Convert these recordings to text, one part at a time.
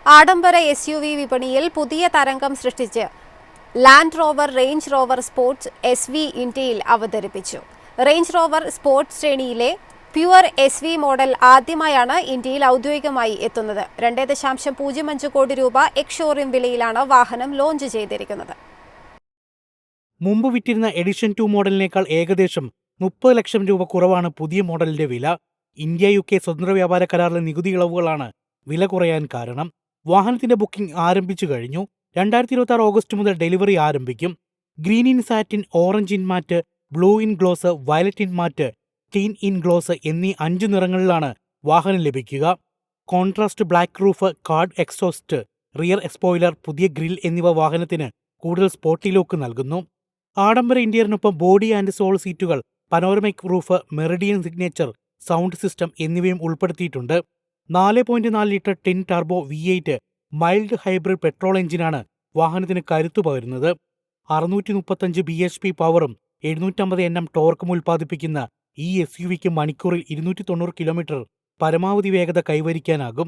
ആഡംബര SUV വിപണിയിൽ പുതിയ തരംഗം സൃഷ്ടിച്ച് land rover range rover sports SV ഇന്ത്യയിൽ അവതരിപ്പിച്ചു. റേഞ്ച് റോവർ സ്പോർട്സ് ശ്രേണിയിലെ പ്യുവർ SV മോഡൽ ആദ്യമായാണ് ഇന്ത്യയിൽ ഔദ്യോഗികമായി എത്തുന്നത്. 2.05 കോടി രൂപ എക്സ്-ഷോറൂം വിലയിലാണ് വാഹനം ലോഞ്ച് ചെയ്തിരിക്കുന്നത്. മുമ്പ് വിറ്റിരുന്ന എഡിഷൻ 2 മോഡലിനേക്കാൾ ഏകദേശം 30 ലക്ഷം രൂപ കുറവാണ് പുതിയ മോഡലിന്റെ വില. ഇന്ത്യ-UK സ്വതന്ത്ര വ്യാപാര കരാറിലെ നികുതി ഇളവുകളാണ് വില കുറയാൻ കാരണം. വാഹനത്തിന്റെ ബുക്കിംഗ് ആരംഭിച്ചു കഴിഞ്ഞു. 2026 ഓഗസ്റ്റ് മുതൽ ഡെലിവറി ആരംഭിക്കും. Green in satin, orange in matte, blue in gloss, violet in matte, teal in gloss എന്നീ 5 നിറങ്ങളിലാണ് വാഹനം ലഭിക്കുക. Contrast black roof, quad exhaust, rear spoiler, പുതിയ ഗ്രിൽ എന്നിവ വാഹനത്തിന് കൂടുതൽ സ്പോർട്ടി ലുക്ക് നൽകുന്നു. ആഡംബര ഇന്റീരിയറിനൊപ്പം ബോഡി ആൻഡ് സോൾ സീറ്റുകൾ, panoramic roof, Meridian signature sound system എന്നിവയും ഉൾപ്പെടുത്തിയിട്ടുണ്ട്. 4.4 litre twin turbo V8 mild hybrid petrol എഞ്ചിനാണ് വാഹനത്തിന് കരുത്തു പകരുന്നത്. 635 bhp പവറും 750 Nm ടോർക്കും ഉൽപ്പാദിപ്പിക്കുന്ന ഈ SUVക്ക് മണിക്കൂറിൽ 290 കിലോമീറ്റർ പരമാവധി വേഗത കൈവരിക്കാനാകും.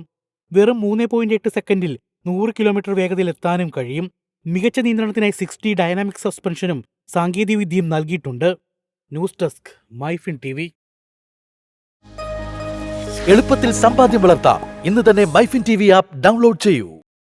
വെറും 3.8 സെക്കൻഡിൽ 100 കിലോമീറ്റർ വേഗതയിലെത്താനും കഴിയും. മികച്ച നിയന്ത്രണത്തിനായി 60 ഡൈനാമിക് സസ്പെൻഷനും സാങ്കേതികവിദ്യയും നൽകിയിട്ടുണ്ട്. News desk MyFin TV. എളുപ്പത്തിൽ സമ്പാദ്യം വളർത്താം. ഇന്ന് തന്നെ മൈഫിൻ TV ആപ്പ് ഡൗൺലോഡ് ചെയ്യൂ.